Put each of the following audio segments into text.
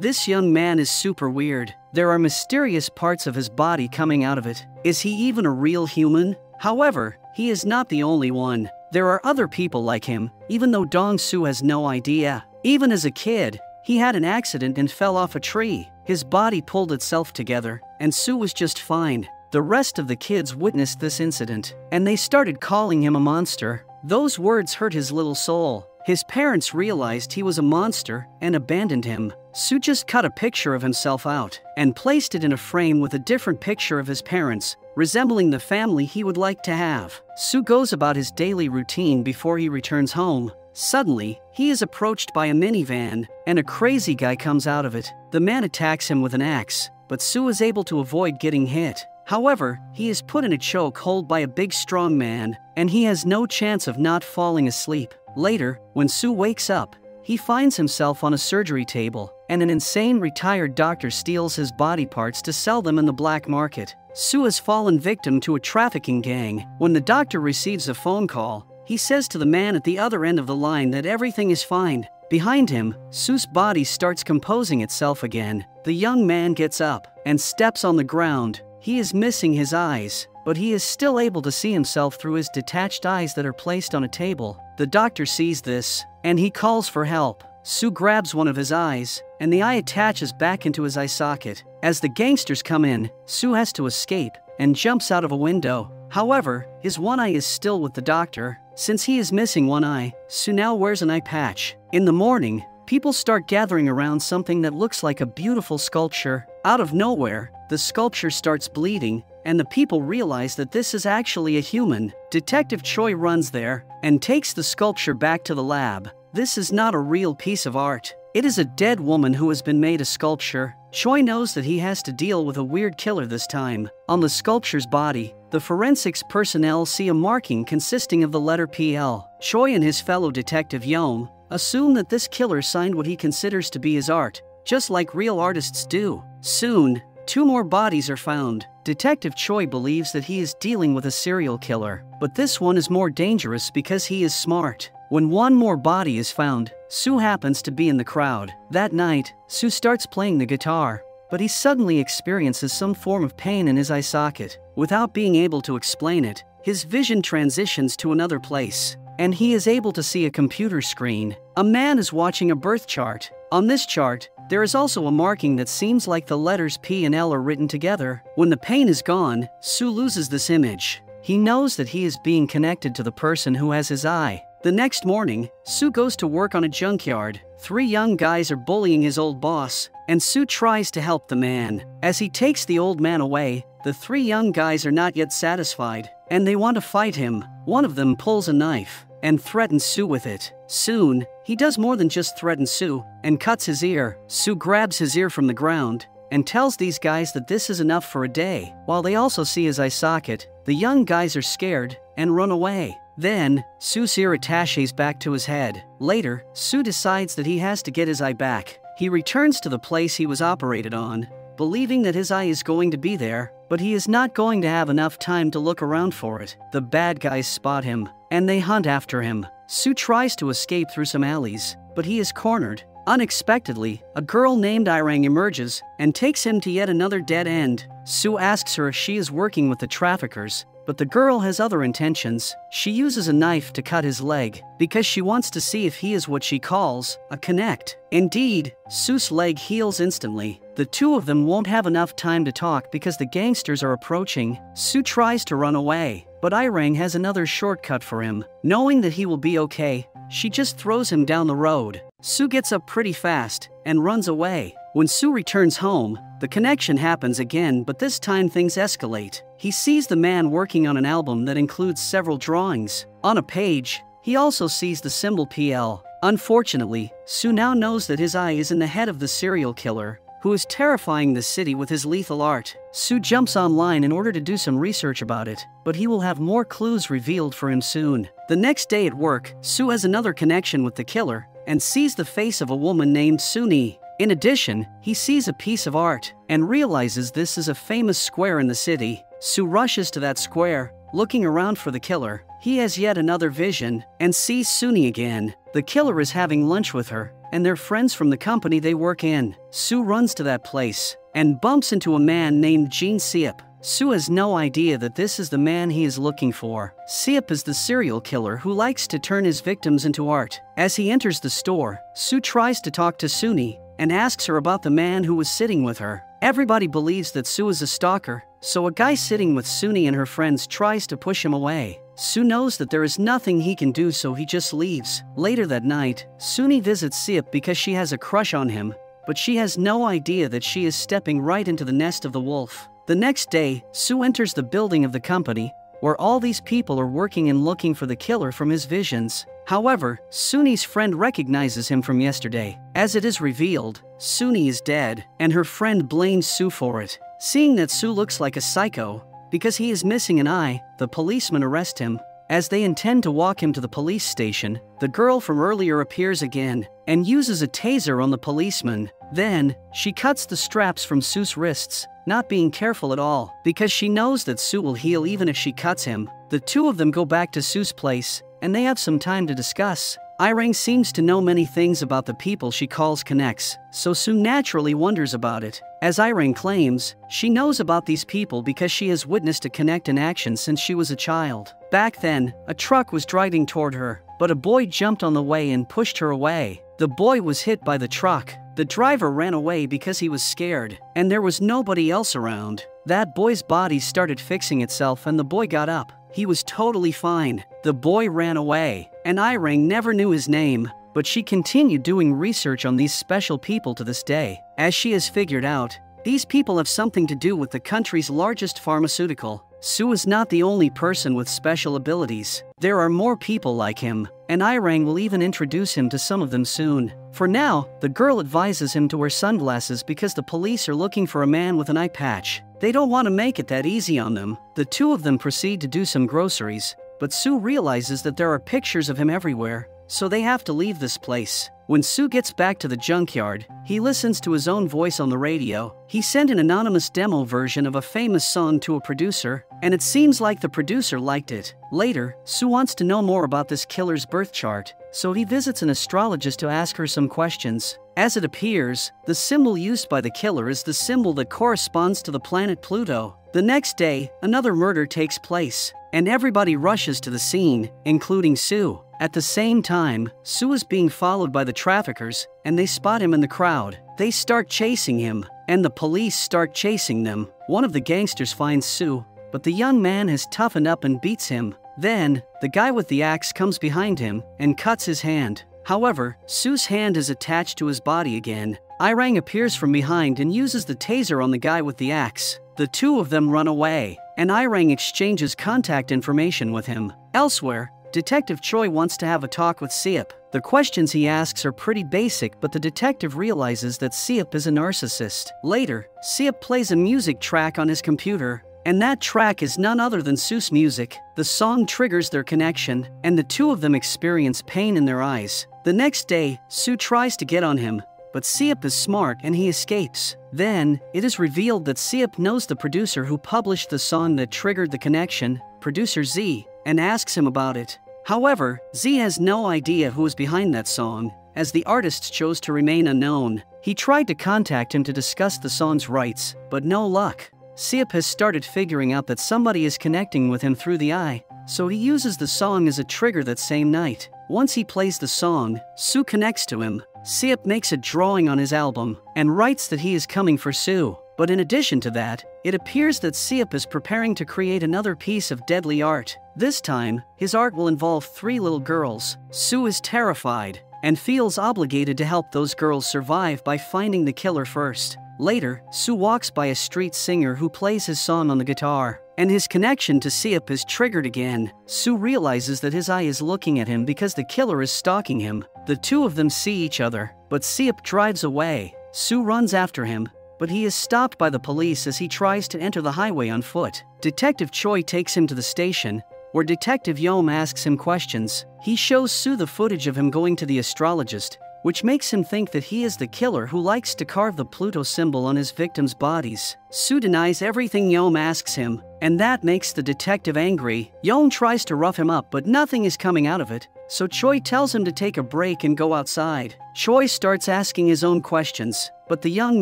This young man is super weird. There are mysterious parts of his body coming out of it. Is he even a real human? However, he is not the only one. There are other people like him, even though Dong-Soo has no idea. Even as a kid, he had an accident and fell off a tree. His body pulled itself together, and Soo was just fine. The rest of the kids witnessed this incident, and they started calling him a monster. Those words hurt his little soul. His parents realized he was a monster and abandoned him. Soo just cut a picture of himself out and placed it in a frame with a different picture of his parents, resembling the family he would like to have. Soo goes about his daily routine before he returns home. Suddenly, he is approached by a minivan, and a crazy guy comes out of it. The man attacks him with an axe, but Soo is able to avoid getting hit. However, he is put in a chokehold by a big strong man, and he has no chance of not falling asleep. Later, when Soo wakes up, he finds himself on a surgery table, and an insane retired doctor steals his body parts to sell them in the black market. Soo has fallen victim to a trafficking gang. When the doctor receives a phone call, he says to the man at the other end of the line that everything is fine. Behind him, Soo's body starts composing itself again. The young man gets up and steps on the ground. He is missing his eyes, but he is still able to see himself through his detached eyes that are placed on a table. The doctor sees this, and he calls for help. Soo grabs one of his eyes, and the eye attaches back into his eye socket. As the gangsters come in, Soo has to escape and jumps out of a window. However, his one eye is still with the doctor. Since he is missing one eye, Soo now wears an eye patch. In the morning, people start gathering around something that looks like a beautiful sculpture. Out of nowhere, the sculpture starts bleeding, and the people realize that this is actually a human. Detective Choi runs there and takes the sculpture back to the lab. This is not a real piece of art. It is a dead woman who has been made a sculpture. Choi knows that he has to deal with a weird killer this time. On the sculpture's body, the forensics personnel see a marking consisting of the letter PL. Choi and his fellow detective Yeom assume that this killer signed what he considers to be his art, just like real artists do. Soon, 2 more bodies are found. Detective Choi believes that he is dealing with a serial killer, but this one is more dangerous because he is smart. When 1 more body is found, Soo happens to be in the crowd. That night, Soo starts playing the guitar, but he suddenly experiences some form of pain in his eye socket. Without being able to explain it, his vision transitions to another place, and he is able to see a computer screen. A man is watching a birth chart. On this chart, there is also a marking that seems like the letters P and L are written together. When the pain is gone, Soo loses this image. He knows that he is being connected to the person who has his eye. The next morning, Soo goes to work on a junkyard. 3 young guys are bullying his old boss, and Soo tries to help the man. As he takes the old man away, the 3 young guys are not yet satisfied, and they want to fight him. One of them pulls a knife and threatens Soo with it. Soon, he does more than just threaten Soo and cuts his ear. Soo grabs his ear from the ground and tells these guys that this is enough for a day. While they also see his eye socket, the young guys are scared and run away. Then, Soo's ear attaches back to his head. Later, Soo decides that he has to get his eye back. He returns to the place he was operated on, believing that his eye is going to be there, but he is not going to have enough time to look around for it. The bad guys spot him, and they hunt after him. Soo tries to escape through some alleys, but he is cornered. Unexpectedly, a girl named Irang emerges and takes him to yet another dead end. Soo asks her if she is working with the traffickers, but the girl has other intentions. She uses a knife to cut his leg because she wants to see if he is what she calls a connect. Indeed, Soo's leg heals instantly. The 2 of them won't have enough time to talk because the gangsters are approaching. Soo tries to run away, but Irang has another shortcut for him. Knowing that he will be okay, she just throws him down the road. Soo gets up pretty fast and runs away. When Soo returns home, the connection happens again, but this time things escalate. He sees the man working on an album that includes several drawings. On a page, he also sees the symbol PL. Unfortunately, Soo now knows that his eye is in the head of the serial killer, who is terrifying the city with his lethal art. Soo jumps online in order to do some research about it, but he will have more clues revealed for him soon. The next day at work, Soo has another connection with the killer and sees the face of a woman named Suni. In addition, he sees a piece of art and realizes this is a famous square in the city. Soo rushes to that square, looking around for the killer. He has yet another vision and sees Suni again. The killer is having lunch with her, and they're friends from the company they work in. Sue runs to that place and bumps into a man named Gene Seop. Sue has no idea that this is the man he is looking for. Seop is the serial killer who likes to turn his victims into art. As he enters the store, Sue tries to talk to Suni and asks her about the man who was sitting with her. Everybody believes that Sue is a stalker, so a guy sitting with Suni and her friends tries to push him away. Sue knows that there is nothing he can do, so he just leaves. Later that night, Suni visits Seop because she has a crush on him, but she has no idea that she is stepping right into the nest of the wolf. The next day, Sue enters the building of the company, where all these people are working and looking for the killer from his visions. However, Suni's friend recognizes him from yesterday. As it is revealed, Suni is dead, and her friend blames Sue for it. Seeing that Sue looks like a psycho, because he is missing an eye, the policemen arrest him. As they intend to walk him to the police station, the girl from earlier appears again and uses a taser on the policeman. Then, she cuts the straps from Sue's wrists, not being careful at all, because she knows that Sue will heal even if she cuts him. The two of them go back to Sue's place, and they have some time to discuss. Irang seems to know many things about the people she calls connects, so Sue naturally wonders about it. As Irang claims, she knows about these people because she has witnessed a connect in action since she was a child. Back then, a truck was driving toward her, but a boy jumped on the way and pushed her away. The boy was hit by the truck. The driver ran away because he was scared, and there was nobody else around. That boy's body started fixing itself and the boy got up. He was totally fine. The boy ran away, and Irang never knew his name, but she continued doing research on these special people to this day. As she has figured out, these people have something to do with the country's largest pharmaceutical. Sue is not the only person with special abilities. There are more people like him, and Irang will even introduce him to some of them soon. For now, the girl advises him to wear sunglasses because the police are looking for a man with an eye patch. They don't want to make it that easy on them. The two of them proceed to do some groceries, but Sue realizes that there are pictures of him everywhere, so they have to leave this place. When Sue gets back to the junkyard, he listens to his own voice on the radio. He sent an anonymous demo version of a famous song to a producer, and it seems like the producer liked it. Later, Sue wants to know more about this killer's birth chart, so he visits an astrologist to ask her some questions. As it appears, the symbol used by the killer is the symbol that corresponds to the planet Pluto. The next day, another murder takes place, and everybody rushes to the scene, including Sue. At the same time, Sue is being followed by the traffickers, and they spot him in the crowd. They start chasing him, and the police start chasing them. One of the gangsters finds Sue, but the young man has toughened up and beats him. Then, the guy with the axe comes behind him and cuts his hand. However, Sue's hand is attached to his body again. Irang appears from behind and uses the taser on the guy with the axe. The two of them run away, and Irang exchanges contact information with him. Elsewhere, Detective Choi wants to have a talk with Seop. The questions he asks are pretty basic, but the detective realizes that Seop is a narcissist. Later, Seop plays a music track on his computer, and that track is none other than Sue's music. The song triggers their connection, and the two of them experience pain in their eyes. The next day, Sue tries to get on him, but Seop is smart and he escapes. Then, it is revealed that Seop knows the producer who published the song that triggered the connection, producer Z, and asks him about it. However, Z has no idea who is behind that song, as the artist chose to remain unknown. He tried to contact him to discuss the song's rights, but no luck. Seop has started figuring out that somebody is connecting with him through the eye, so he uses the song as a trigger that same night. Once he plays the song, Sue connects to him. Seop makes a drawing on his album and writes that he is coming for Sue. But in addition to that, it appears that Seop is preparing to create another piece of deadly art. This time, his art will involve 3 little girls. Sue is terrified and feels obligated to help those girls survive by finding the killer first. Later, Sue walks by a street singer who plays his song on the guitar, and his connection to Seop is triggered again. Sue realizes that his eye is looking at him because the killer is stalking him. The two of them see each other, but Seop drives away. Sue runs after him, but he is stopped by the police as he tries to enter the highway on foot. Detective Choi takes him to the station, where Detective Yom asks him questions. He shows Sue the footage of him going to the astrologist, which makes him think that he is the killer who likes to carve the Pluto symbol on his victims' bodies. Sue denies everything Yom asks him, and that makes the detective angry. Yom tries to rough him up, but nothing is coming out of it, so Choi tells him to take a break and go outside. Choi starts asking his own questions, but the young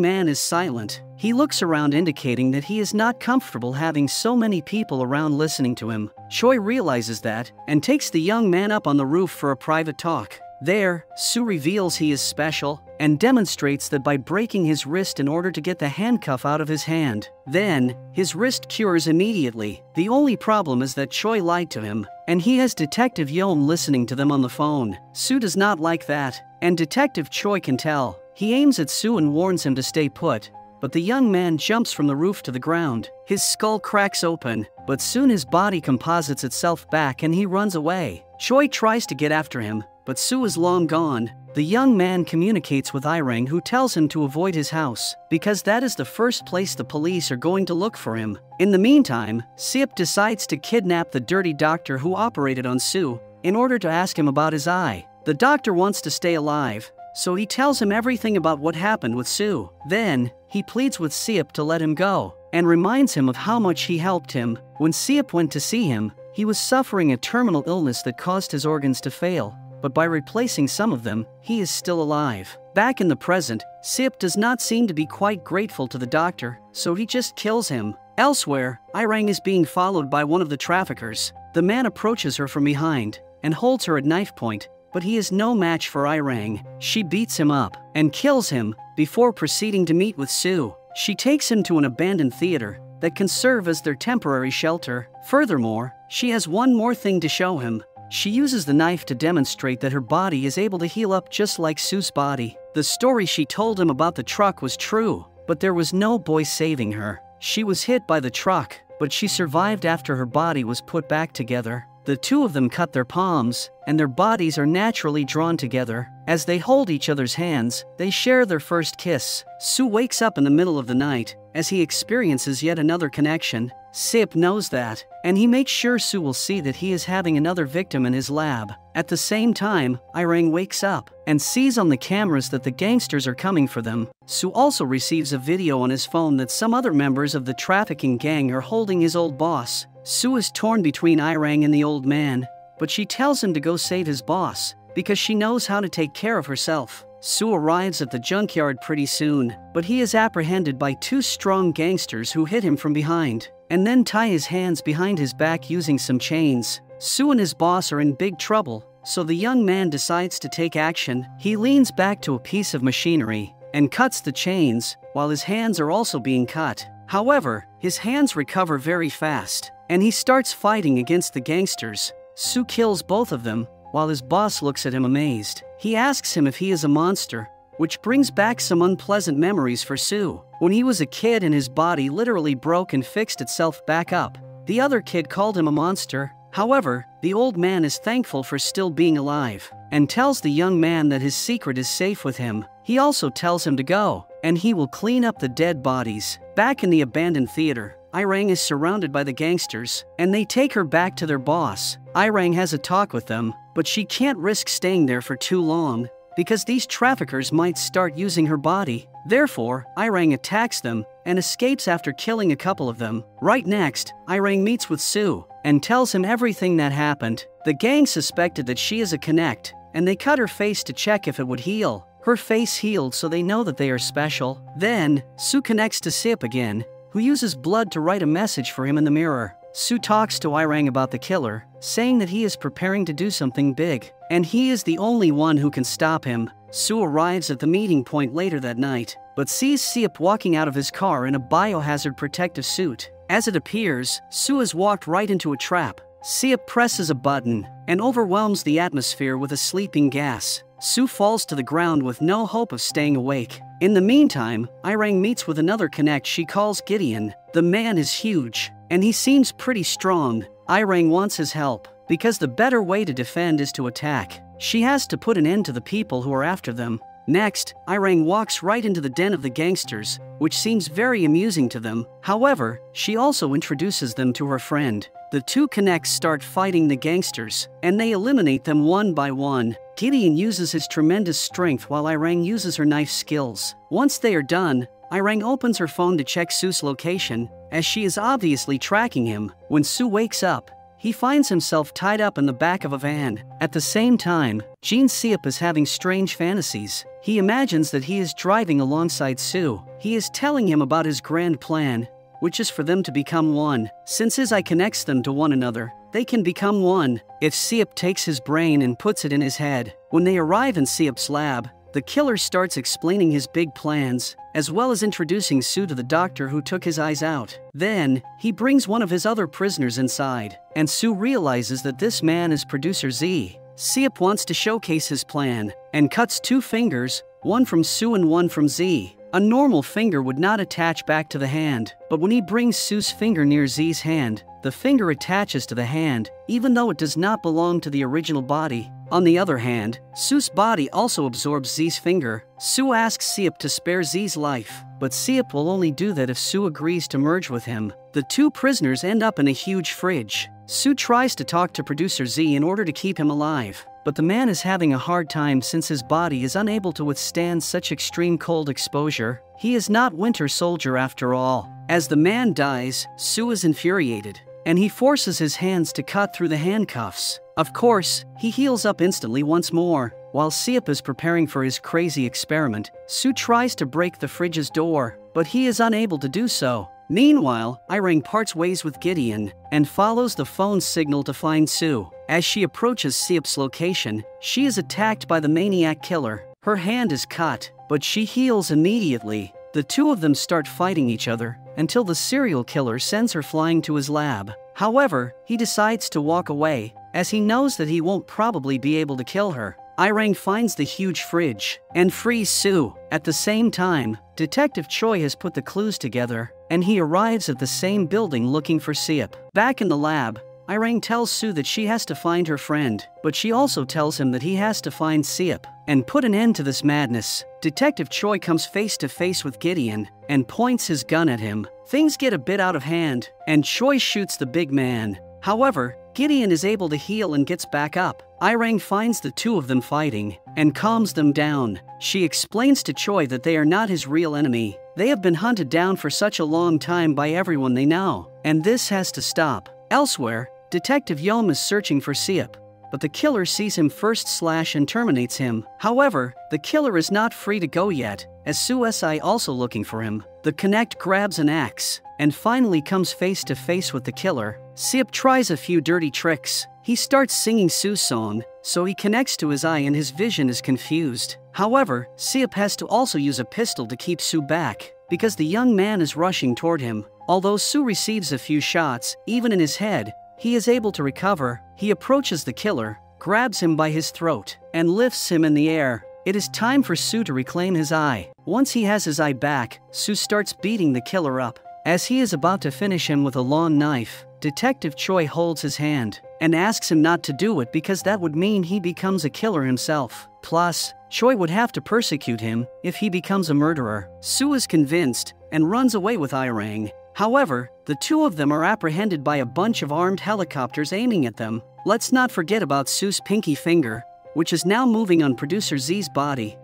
man is silent. He looks around, indicating that he is not comfortable having so many people around listening to him. Choi realizes that and takes the young man up on the roof for a private talk. There, Soo reveals he is special and demonstrates that by breaking his wrist in order to get the handcuff out of his hand. Then, his wrist cures immediately. The only problem is that Choi lied to him, and he has Detective Yeom listening to them on the phone. Soo does not like that, and Detective Choi can tell. He aims at Soo and warns him to stay put, but the young man jumps from the roof to the ground. His skull cracks open, but soon his body composites itself back and he runs away. Choi tries to get after him, but Soo is long gone. The young man communicates with Irang, who tells him to avoid his house, because that is the first place the police are going to look for him. In the meantime, Seop decides to kidnap the dirty doctor who operated on Soo in order to ask him about his eye. The doctor wants to stay alive, so he tells him everything about what happened with Soo. Then, he pleads with Seop to let him go, and reminds him of how much he helped him. When Seop went to see him, he was suffering a terminal illness that caused his organs to fail, but by replacing some of them, he is still alive. Back in the present, Seop does not seem to be quite grateful to the doctor, so he just kills him. Elsewhere, Irang is being followed by one of the traffickers. The man approaches her from behind and holds her at knife point, but he is no match for Irang. She beats him up and kills him before proceeding to meet with Soo. She takes him to an abandoned theater that can serve as their temporary shelter. Furthermore, she has one more thing to show him. She uses the knife to demonstrate that her body is able to heal up just like Soo's body. The story she told him about the truck was true, but there was no boy saving her. She was hit by the truck, but she survived after her body was put back together. The two of them cut their palms, and their bodies are naturally drawn together. As they hold each other's hands, they share their first kiss. Soo wakes up in the middle of the night as he experiences yet another connection. Seop knows that, and he makes sure Soo will see that he is having another victim in his lab. At the same time, Irang wakes up and sees on the cameras that the gangsters are coming for them. Soo also receives a video on his phone that some other members of the trafficking gang are holding his old boss. Soo is torn between Irang and the old man, but she tells him to go save his boss because she knows how to take care of herself. Soo arrives at the junkyard pretty soon, but he is apprehended by two strong gangsters who hit him from behind and then tie his hands behind his back using some chains. Soo and his boss are in big trouble, so the young man decides to take action. He leans back to a piece of machinery and cuts the chains, while his hands are also being cut. However, his hands recover very fast, and he starts fighting against the gangsters. Soo kills both of them, while his boss looks at him amazed. He asks him if he is a monster, which brings back some unpleasant memories for Soo. When he was a kid and his body literally broke and fixed itself back up, the other kid called him a monster. However, the old man is thankful for still being alive, and tells the young man that his secret is safe with him. He also tells him to go, and he will clean up the dead bodies. Back in the abandoned theater, Irang is surrounded by the gangsters, and they take her back to their boss. Irang has a talk with them, but she can't risk staying there for too long, because these traffickers might start using her body. Therefore, Irang attacks them and escapes after killing a couple of them. Right next, Irang meets with Soo and tells him everything that happened. The gang suspected that she is a connect, and they cut her face to check if it would heal. Her face healed, so they know that they are special. Then, Soo connects to Seop again, who uses blood to write a message for him in the mirror. Soo talks to Irang about the killer, saying that he is preparing to do something big, and he is the only one who can stop him. Soo arrives at the meeting point later that night, but sees Seop walking out of his car in a biohazard protective suit. As it appears, Soo has walked right into a trap. Seop presses a button and overwhelms the atmosphere with a sleeping gas. Soo falls to the ground with no hope of staying awake. In the meantime, Irang meets with another connect she calls Gideon. The man is huge, and he seems pretty strong. Irang wants his help, because the better way to defend is to attack. She has to put an end to the people who are after them. Next, Irang walks right into the den of the gangsters, which seems very amusing to them. However, she also introduces them to her friend. The two connects start fighting the gangsters, and they eliminate them one by one. Gideon uses his tremendous strength while Irang uses her knife skills. Once they are done, Irang opens her phone to check Soo's location, as she is obviously tracking him. When Soo wakes up, he finds himself tied up in the back of a van. At the same time, Seop is having strange fantasies. He imagines that he is driving alongside Sue. He is telling him about his grand plan, which is for them to become one. Since his eye connects them to one another, they can become one if Seop takes his brain and puts it in his head. When they arrive in Seop's lab, the killer starts explaining his big plans, as well as introducing Sue to the doctor who took his eyes out. Then, he brings one of his other prisoners inside, and Sue realizes that this man is Producer Z. Seop wants to showcase his plan, and cuts 2 fingers, one from Sue and one from Z. A normal finger would not attach back to the hand, but when he brings Sue's finger near Z's hand, the finger attaches to the hand, even though it does not belong to the original body. On the other hand, Sue's body also absorbs Z's finger. Sue asks Seop to spare Z's life, but Seop will only do that if Sue agrees to merge with him. The 2 prisoners end up in a huge fridge. Sue tries to talk to Producer Z in order to keep him alive, but the man is having a hard time since his body is unable to withstand such extreme cold exposure. He is not Winter Soldier after all. As the man dies, Sue is infuriated, and he forces his hands to cut through the handcuffs. Of course, he heals up instantly once more. While Seop is preparing for his crazy experiment, Sue tries to break the fridge's door, but he is unable to do so. Meanwhile, Irang parts ways with Gideon and follows the phone signal to find Sue. As she approaches Seop's location, she is attacked by the maniac killer. Her hand is cut, but she heals immediately. The 2 of them start fighting each other until the serial killer sends her flying to his lab. However, he decides to walk away, as he knows that he won't probably be able to kill her. Irang finds the huge fridge and frees Sue. At the same time, Detective Choi has put the clues together, and he arrives at the same building looking for Seop. Back in the lab, Irang tells Sue that she has to find her friend, but she also tells him that he has to find Seop and put an end to this madness. Detective Choi comes face to face with Gideon and points his gun at him. Things get a bit out of hand, and Choi shoots the big man. However, Gideon is able to heal and gets back up. Irang finds the 2 of them fighting and calms them down. She explains to Choi that they are not his real enemy. They have been hunted down for such a long time by everyone they know, and this has to stop. Elsewhere, Detective Yom is searching for Seop, but the killer sees him first and terminates him. However, the killer is not free to go yet, as Sue Si also looking for him. The Connect grabs an axe and finally comes face to face with the killer. Seop tries a few dirty tricks. He starts singing Sue's song, so he connects to his eye and his vision is confused. However, Seop has to also use a pistol to keep Sue back, because the young man is rushing toward him. Although Sue receives a few shots, even in his head, he is able to recover. He approaches the killer, grabs him by his throat, and lifts him in the air. It is time for Sue to reclaim his eye. Once he has his eye back, Sue starts beating the killer up. As he is about to finish him with a long knife, Detective Choi holds his hand and asks him not to do it because that would mean he becomes a killer himself. Plus, Choi would have to persecute him if he becomes a murderer. Sue is convinced and runs away with Irang. However, the 2 of them are apprehended by a bunch of armed helicopters aiming at them. Let's not forget about Sue's pinky finger, which is now moving on Producer Z's body.